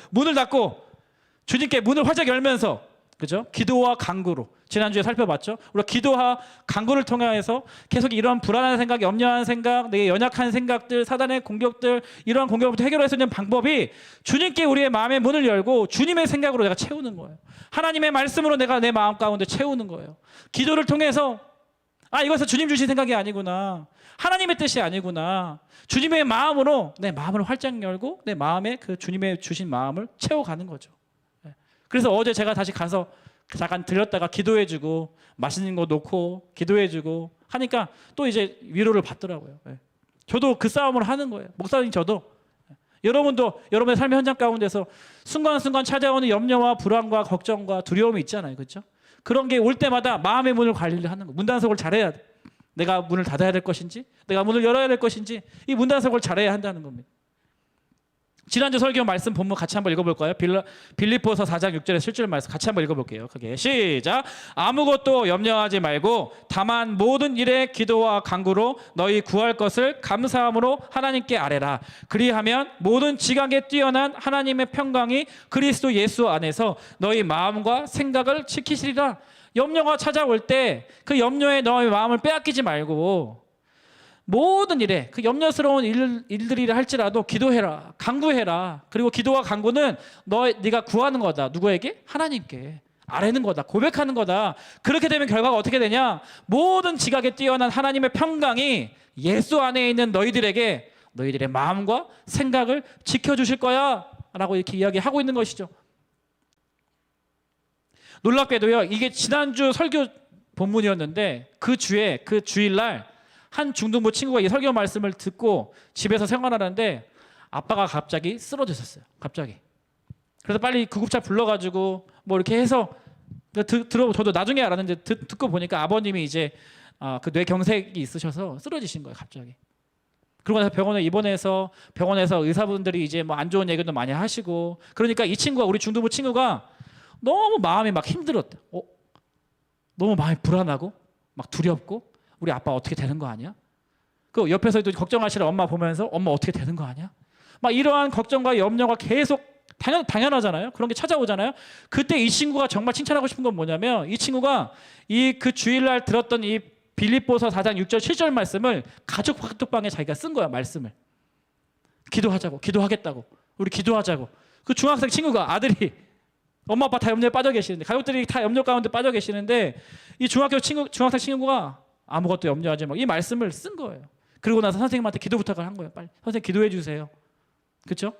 주님께 문을 활짝 열면서 그죠? 기도와 간구로 지난주에 살펴봤죠. 우리가 기도와 간구를 통해서 계속 이런 불안한 생각, 염려한 생각, 내 연약한 생각들, 사단의 공격들 이러한 공격부터 해결할 수 있는 방법이 주님께 우리의 마음의 문을 열고 주님의 생각으로 내가 채우는 거예요. 하나님의 말씀으로 내가 내 마음 가운데 채우는 거예요. 기도를 통해서 이것은 주님 주신 생각이 아니구나. 하나님의 뜻이 아니구나. 주님의 마음으로 내 마음을 활짝 열고 내 마음에 그 주님의 주신 마음을 채워가는 거죠. 그래서 어제 제가 다시 가서 잠깐 들렸다가 기도해주고 맛있는 거 놓고 기도해주고 하니까 또 이제 위로를 받더라고요. 저도 그 싸움을 하는 거예요. 목사님 저도 여러분도 여러분의 삶의 현장 가운데서 순간순간 찾아오는 염려와 불안과 걱정과 두려움이 있잖아요. 그렇죠? 그런 게 올 때마다 마음의 문을 관리를 하는 거예요. 문단속을 잘해야 돼. 내가 문을 닫아야 될 것인지 내가 문을 열어야 될 것인지 이 문단속을 잘해야 한다는 겁니다. 지난주 설교 말씀 본문 같이 한번 읽어볼까요? 빌립보서 4장 6절에 7절 말씀 같이 한번 읽어볼게요. 크게 시작. 아무것도 염려하지 말고 다만 모든 일에 기도와 간구로 너희 구할 것을 감사함으로 하나님께 아뢰라. 그리하면 모든 지각에 뛰어난 하나님의 평강이 그리스도 예수 안에서 너희 마음과 생각을 지키시리라. 염려가 찾아올 때 그 염려에 너희 마음을 빼앗기지 말고 모든 일에 그 염려스러운 일들이라 할지라도 기도해라, 간구해라. 그리고 기도와 간구는 네가 구하는 거다. 누구에게? 하나님께. 아뢰는 거다. 고백하는 거다. 그렇게 되면 결과가 어떻게 되냐? 모든 지각에 뛰어난 하나님의 평강이 예수 안에 있는 너희들에게 너희들의 마음과 생각을 지켜주실 거야 라고 이렇게 이야기하고 있는 것이죠. 놀랍게도요, 이게 지난주 설교 본문이었는데 그 주에 그 주일날 한 중등부 친구가 이 설교 말씀을 듣고 집에서 생활하는데 아빠가 갑자기 쓰러졌었어요. 갑자기. 그래서 빨리 구급차 불러가지고 뭐 이렇게 해서 저도 나중에 알았는데 듣고 보니까 아버님이 이제 그 뇌경색이 있으셔서 쓰러지신 거예요. 갑자기. 그러고 나서 병원에 입원해서 병원에서 의사분들이 이제 뭐 안 좋은 얘기도 많이 하시고 그러니까 이 친구가 우리 중등부 친구가 너무 마음이 막 힘들었대. 너무 마음이 불안하고 막 두렵고 우리 아빠 어떻게 되는 거 아니야? 그 옆에서 또 걱정하시는 엄마 보면서 엄마 어떻게 되는 거 아니야? 막 이러한 걱정과 염려가 계속 당연하잖아요. 그런 게 찾아오잖아요. 그때 이 친구가 정말 칭찬하고 싶은 건 뭐냐면 이 친구가 그 주일날 들었던 이 빌립보서 4장 6절 7절 말씀을 가족 카톡방에 자기가 쓴 거야. 말씀을 기도하자고, 기도하겠다고, 우리 기도하자고. 그 중학생 친구가 아들이 엄마 아빠 다 염려에 빠져 계시는데 가족들이 다 염려 가운데 빠져 계시는데 이 중학생 친구가 아무것도 염려하지 마. 이 말씀을 쓴 거예요. 그러고 나서 선생님한테 기도 부탁을 한 거예요. 빨리 선생님 기도해 주세요. 그렇죠?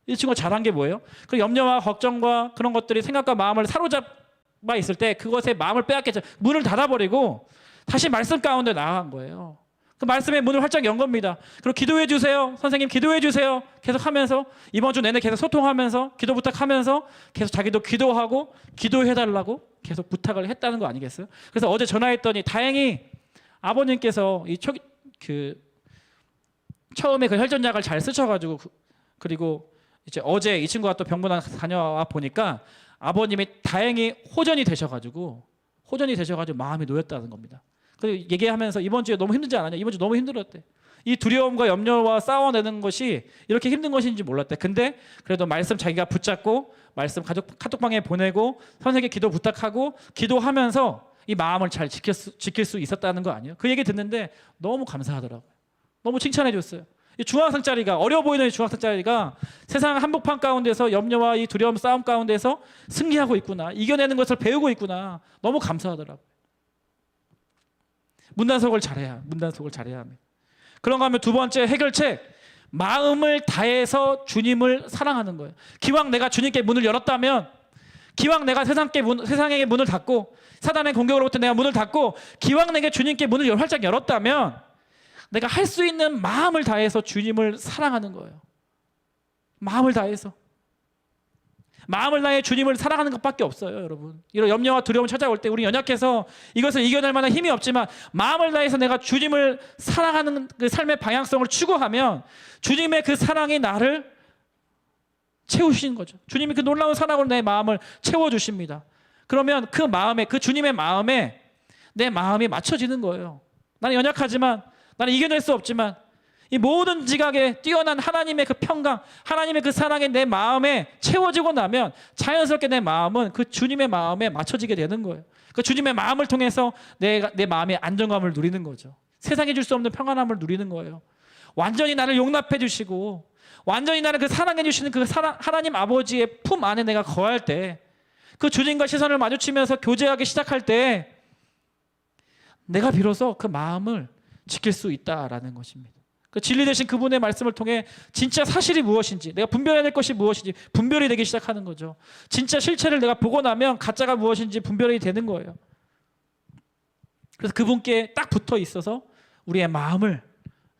이 친구가 잘한 게 뭐예요? 그 염려와 걱정과 그런 것들이 생각과 마음을 사로잡아 있을 때 그것에 마음을 빼앗겠죠. 문을 닫아버리고 다시 말씀 가운데 나아간 거예요. 그 말씀의 문을 활짝 연 겁니다. 그리고 기도해 주세요. 선생님 기도해 주세요. 계속 하면서 이번 주 내내 계속 소통하면서 기도 부탁하면서 계속 자기도 기도하고 기도해 달라고 계속 부탁을 했다는 거 아니겠어요? 그래서 어제 전화했더니 다행히 아버님께서 처음에 그 혈전약을 잘 쓰셔가지고 그리고 이제 어제 이 친구가 또 병문안 다녀와 보니까 아버님이 다행히 호전이 되셔가지고 마음이 놓였다는 겁니다. 그래서 얘기하면서 이번 주에 너무 힘들지 않았냐? 이번 주 너무 힘들었대. 이 두려움과 염려와 싸워내는 것이 이렇게 힘든 것인지 몰랐대. 근데 그래도 말씀 자기가 붙잡고 말씀 가족 카톡방에 보내고 선생님께 기도 부탁하고 기도하면서 이 마음을 잘 지킬 수 있었다는 거 아니에요? 그 얘기 듣는데 너무 감사하더라고요. 너무 칭찬해 줬어요. 이 중학생짜리가 어려 보이는 이 중학생짜리가 세상 한복판 가운데서 염려와 이 두려움 싸움 가운데서 승리하고 있구나. 이겨내는 것을 배우고 있구나. 너무 감사하더라고요. 문단속을 잘해야 합니다. 그런가 하면 두 번째 해결책, 마음을 다해서 주님을 사랑하는 거예요. 기왕 내가 주님께 문을 열었다면, 기왕 내가 세상에게 문을 닫고 사단의 공격으로부터 내가 문을 닫고 기왕 내게 주님께 문을 활짝 열었다면 내가 할 수 있는 마음을 다해서 주님을 사랑하는 거예요. 마음을 다해서. 마음을 다해 주님을 사랑하는 것밖에 없어요, 여러분. 이런 염려와 두려움 찾아올 때 우리 연약해서 이것을 이겨낼 만한 힘이 없지만 마음을 다해서 내가 주님을 사랑하는 그 삶의 방향성을 추구하면 주님의 그 사랑이 나를 채우시는 거죠. 주님이 그 놀라운 사랑으로 내 마음을 채워주십니다. 그러면 그 마음에, 그 주님의 마음에 내 마음이 맞춰지는 거예요. 나는 연약하지만, 나는 이겨낼 수 없지만 이 모든 지각에 뛰어난 하나님의 그 평강, 하나님의 그 사랑이 내 마음에 채워지고 나면 자연스럽게 내 마음은 그 주님의 마음에 맞춰지게 되는 거예요. 그 주님의 마음을 통해서 내 마음의 안정감을 누리는 거죠. 세상이 줄 수 없는 평안함을 누리는 거예요. 완전히 나를 용납해 주시고 완전히 나를 그 사랑해 주시는 그 하나님 아버지의 품 안에 내가 거할 때, 그 주님과 시선을 마주치면서 교제하기 시작할 때 내가 비로소 그 마음을 지킬 수 있다라는 것입니다. 그 진리 되신 그분의 말씀을 통해 진짜 사실이 무엇인지, 내가 분별해야 될 것이 무엇인지 분별이 되기 시작하는 거죠. 진짜 실체를 내가 보고 나면 가짜가 무엇인지 분별이 되는 거예요. 그래서 그분께 딱 붙어 있어서 우리의 마음을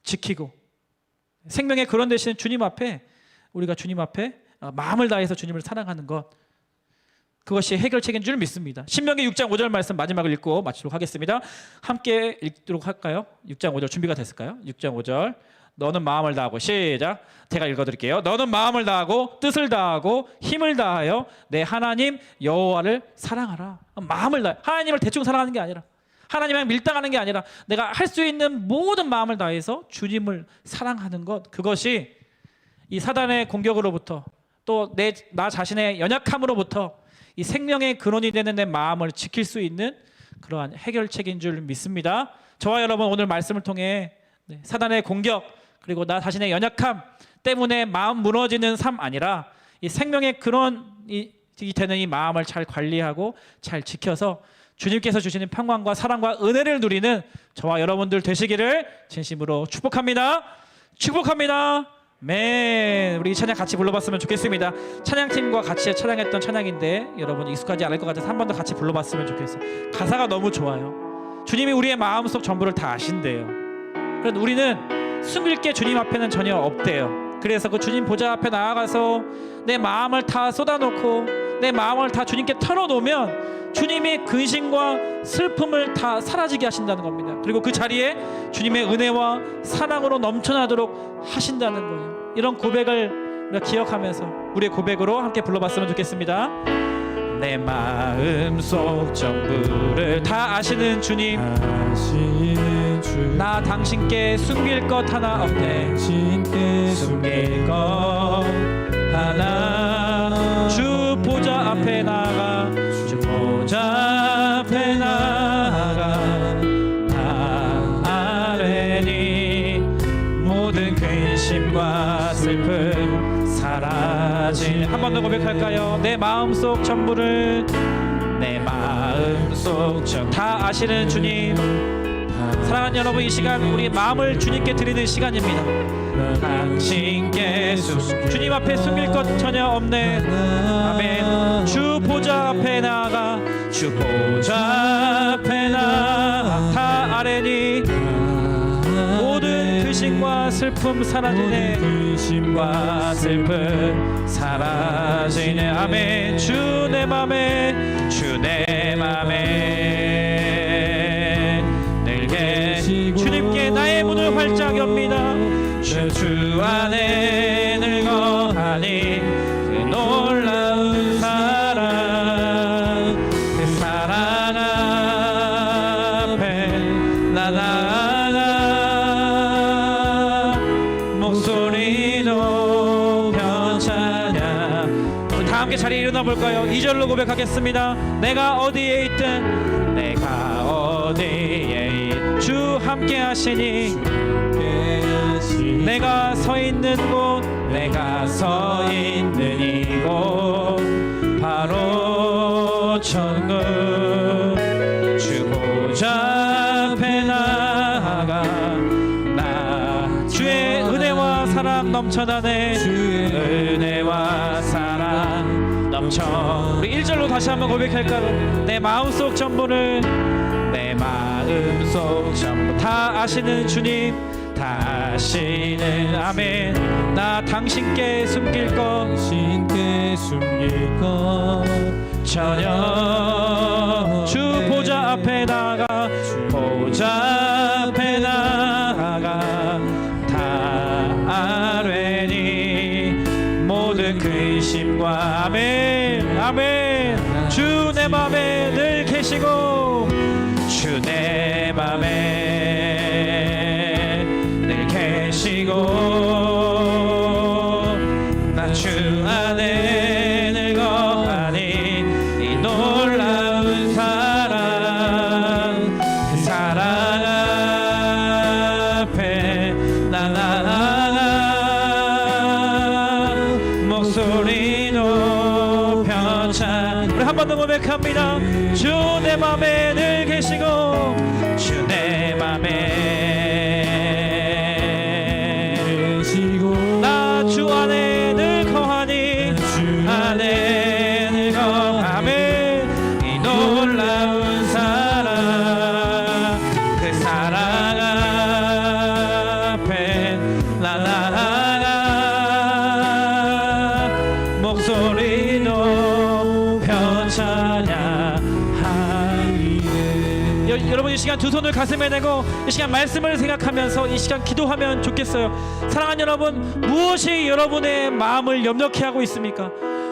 지키고 생명의 근원 되시는 주님 앞에, 우리가 주님 앞에 마음을 다해서 주님을 사랑하는 것, 그것이 해결책인 줄 믿습니다. 신명기 6장 5절 말씀 마지막을 읽고 마치도록 하겠습니다. 함께 읽도록 할까요? 6장 5절 준비가 됐을까요? 6장 5절. 너는 마음을 다하고, 시작. 제가 읽어드릴게요. 너는 마음을 다하고 뜻을 다하고 힘을 다하여 내 하나님 여호와를 사랑하라. 마음을 다해. 하나님을 대충 사랑하는 게 아니라, 하나님을 밀당하는 게 아니라 내가 할 수 있는 모든 마음을 다해서 주님을 사랑하는 것, 그것이 이 사단의 공격으로부터 또 나 자신의 연약함으로부터 이 생명의 근원이 되는 내 마음을 지킬 수 있는 그러한 해결책인 줄 믿습니다. 저와 여러분 오늘 말씀을 통해 사단의 공격 그리고 나 자신의 연약함 때문에 마음 무너지는 삶 아니라 이 생명의 근원, 이 되는 이 마음을 잘 관리하고 잘 지켜서 주님께서 주시는 평강과 사랑과 은혜를 누리는 저와 여러분들 되시기를 진심으로 축복합니다. 축복합니다. 맨 우리 이 찬양 같이 불러봤으면 좋겠습니다. 찬양팀과 같이 찬양했던 찬양인데 여러분 익숙하지 않을 것 같아서 한 번 더 같이 불러봤으면 좋겠어요. 가사가 너무 좋아요. 주님이 우리의 마음속 전부를 다 아신대요. 그런데 우리는 숨길 게 주님 앞에는 전혀 없대요. 그래서 그 주님 보좌 앞에 나아가서 내 마음을 다 쏟아놓고 내 마음을 다 주님께 털어놓으면 주님이 근심과 슬픔을 다 사라지게 하신다는 겁니다. 그리고 그 자리에 주님의 은혜와 사랑으로 넘쳐나도록 하신다는 거예요. 이런 고백을 우리가 기억하면서 우리의 고백으로 함께 불러봤으면 좋겠습니다. 내 마음속 전부를 다 아시는 주님, 나 당신께 숨길 것 하나 없네. 숨길 것 하나. 주 보좌 앞에 나가, 주 보좌 앞에 나가. 다 아뢰니 모든 근심과 슬픔 사라질. 한 번 더 고백할까요? 내 마음속 전부를, 내 마음속 전 다 아시는 주님, 사랑하는 여러분, 이 시간 우리 마음을 주님께 드리는 시간입니다. 당신께 주님 앞에 숨길 것 전혀 없네. 아멘. 주 보좌 앞에 나가, 주 보좌 앞에 나가. 다 아뢰니 모든 근심과 슬픔 사라지네. 근심과 슬픔 사라지네. 아멘. 주 내 맘에, 주 내 맘에 늘 계시고 주님께 나의 문을 활짝 엽니다. 주 안에 늘 거하니 그 놀라운 사랑, 그 사랑 앞에 나 나아가 목소리도 변차냐. 우리 다 함께 자리에 일어나 볼까요? 2절로 고백하겠습니다. 내가 어디에 있든, 내가 어디에 있든 주 함께 하시니, 내가 서 있는 곳, 내가 서 있는 이곳 바로 천국. 주 보좌 앞에 나아가, 나 주의 은혜와 사랑 넘쳐나네. 주의 은혜와 사랑 넘쳐. 우리 1절로 다시 한번 고백할까요? 내 마음속 전부를, 내 마음속 전부 다 아시는 주님, 다 아시는. 아멘. 나 당신께 숨길 것, 당신께 숨길 것 전혀. 주 보좌 앞에 나가, 주 보좌 앞에 나가. 다 아뢰니 모든 근심과. 아멘. 아멘. 주 내 맘에 늘 계시고, 주 내 맘에 늘 계시고, 나 주 안에 늘 거하니 이 놀라운 사랑, 그 사랑 앞에 나 나아가 목소리도 변차. 우리 한 번 더 고백합니다. 주 내 맘에 늘 계시고, 주 내 맘에 계시고, 나 주 안에 늘 거하니, 주 안에 늘 거하네. 이 놀라운 사랑, 그 사랑 앞에 나 나아가 목소리도 변차냐. 여러분, 이 시간 두 손을 가슴에 대고 이 시간 말씀을 생각하면서 이 시간 기도하면 좋겠어요. 사랑하는 여러분, 무엇이 여러분의 마음을 염려케 하고 있습니까?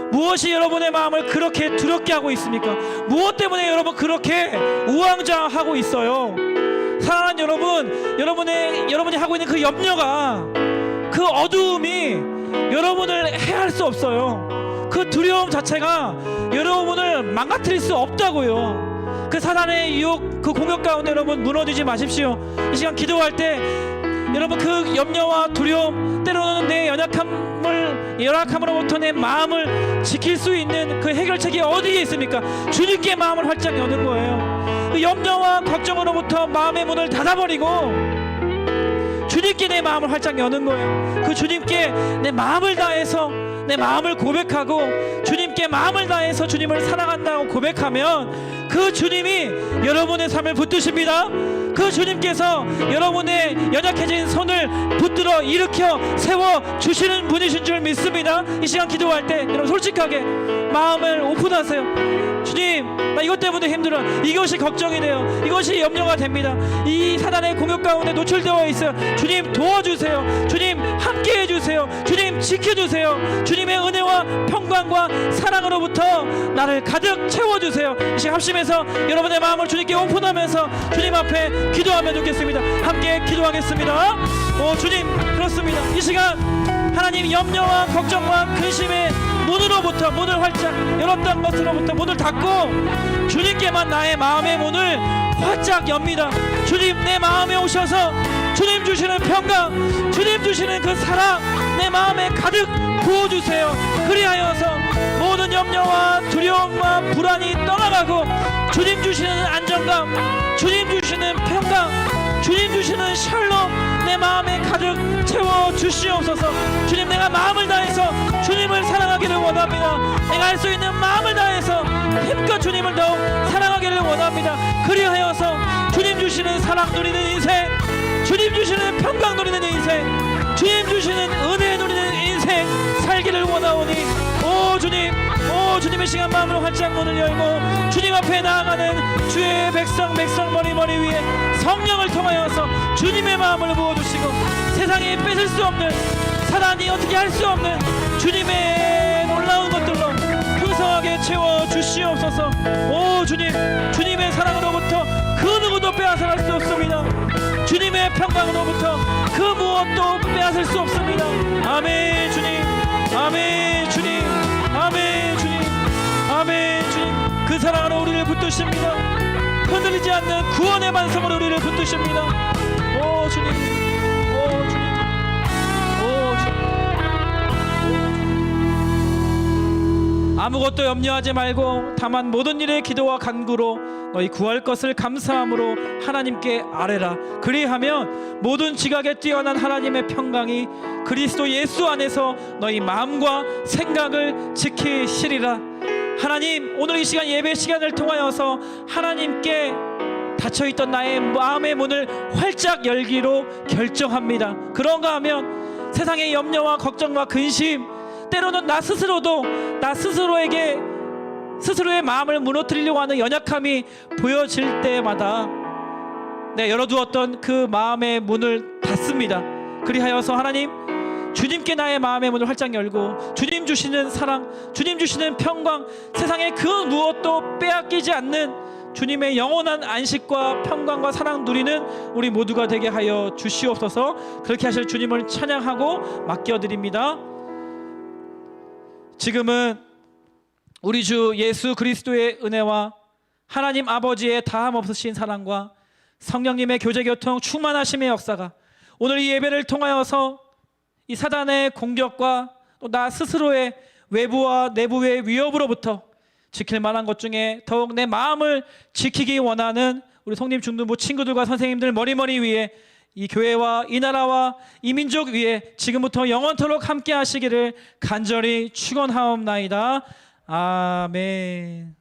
무엇이 여러분의 마음을 그렇게 두렵게 하고 있습니까? 무엇 때문에 여러분 그렇게 우왕좌왕하고 있어요? 사랑하는 여러분, 여러분이 하고 있는 그 염려가, 그 어두움이 여러분을 해할 수 없어요. 그 두려움 자체가 여러분을 망가뜨릴 수 없다고요. 그 사단의 유혹, 그 공격 가운데 여러분 무너지지 마십시오. 이 시간 기도할 때 여러분 그 염려와 두려움, 때로는 내 연약함으로부터 내 마음을 지킬 수 있는 그 해결책이 어디에 있습니까? 주님께 마음을 활짝 여는 거예요. 그 염려와 걱정으로부터 마음의 문을 닫아버리고 주님께 내 마음을 활짝 여는 거예요. 그 주님께 내 마음을 다해서 내 마음을 고백하고 주님께 마음을 다해서 주님을 사랑한다고 고백하면 그 주님이 여러분의 삶을 붙드십니다. 그 주님께서 여러분의 연약해진 손을 붙들어 일으켜 세워주시는 분이신 줄 믿습니다. 이 시간 기도할 때 여러분 솔직하게 마음을 오픈하세요. 주님, 나 이것 때문에 힘들어. 이것이 걱정이 돼요. 이것이 염려가 됩니다. 이 사단의 공격 가운데 노출되어 있어요. 주님 도와주세요. 주님 함께 해주세요. 주님 지켜주세요. 주님의 은혜와 평강과 사랑으로부터 나를 가득 채워주세요. 이 시간 합심해서 여러분의 마음을 주님께 오픈하면서 주님 앞에 기도하면 좋겠습니다. 함께 기도하겠습니다. 오 주님, 그렇습니다. 이 시간 하나님 염려와 걱정과 근심의 문으로부터 문을 활짝 열었던 것으로부터 문을 닫고 주님께만 나의 마음의 문을 활짝 엽니다. 주님 내 마음에 오셔서 주님 주시는 평강, 주님 주시는 그 사랑 내 마음에 가득 부어주세요. 그리하여서 모든 염려와 두려움과 불안이 떠나가고 주님 주시는 안정감, 주님 주시는 평강, 주님 주시는 샬롬 내 마음에 가득 채워 주시옵소서. 주님 내가 마음을 다해서 주님을 사랑하기를 원합니다. 내가 할 수 있는 마음을 다해서 힘껏 주님을 더욱 사랑하기를 원합니다. 그리하여서 주님 주시는 사랑 누리는 인생, 주님 주시는 평강 누리는 인생, 주님 주시는 은혜 누리는 인생 살기를 원하오니 오 주님, 오 주님의 시간 마음으로 활짝 문을 열고 주님 앞에 나아가는 주의 백성 머리 위에 성령을 통하여서 주님의 마음을 부어주시고 세상에 뺏을 수 없는, 사단이 어떻게 할 수 없는 주님의 놀라운 것들로 풍성하게 채워주시옵소서. 오 주님, 주님의 사랑으로부터 그 누구도 빼앗아갈 수 없습니다. 주님의 평강으로부터 그 무엇도 빼앗을 수 없습니다. 아멘 주님, 아멘 주님, 아멘 주님, 아멘 주님. 그 사랑으로 우리를 붙드십니다. 흔들리지 않는 구원의 반성으로 우리를 붙드십니다. 오 주님, 오 주님, 오 주님. 아무것도 염려하지 말고 다만 모든 일에 기도와 간구로 너희 구할 것을 감사함으로 하나님께 아뢰라. 그리하면 모든 지각에 뛰어난 하나님의 평강이 그리스도 예수 안에서 너희 마음과 생각을 지키시리라. 하나님, 오늘 이 시간 예배 시간을 통하여서 하나님께 닫혀있던 나의 마음의 문을 활짝 열기로 결정합니다. 그런가 하면 세상의 염려와 걱정과 근심, 때로는 나 스스로도 나 스스로에게 스스로의 마음을 무너뜨리려고 하는 연약함이 보여질 때마다 열어두었던 그 마음의 문을 닫습니다. 그리하여서 하나님, 주님께 나의 마음의 문을 활짝 열고 주님 주시는 사랑, 주님 주시는 평강, 세상의 그 무엇도 빼앗기지 않는 주님의 영원한 안식과 평강과 사랑 누리는 우리 모두가 되게 하여 주시옵소서. 그렇게 하실 주님을 찬양하고 맡겨드립니다. 지금은 우리 주 예수 그리스도의 은혜와 하나님 아버지의 다함 없으신 사랑과 성령님의 교제교통 충만하심의 역사가 오늘 이 예배를 통하여서 이 사단의 공격과 또 나 스스로의 외부와 내부의 위협으로부터 지킬 만한 것 중에 더욱 내 마음을 지키기 원하는 우리 성림 중등부 친구들과 선생님들 머리 위에 이 교회와 이 나라와 이 민족 위에 지금부터 영원토록 함께 하시기를 간절히 축원하옵나이다. 아멘.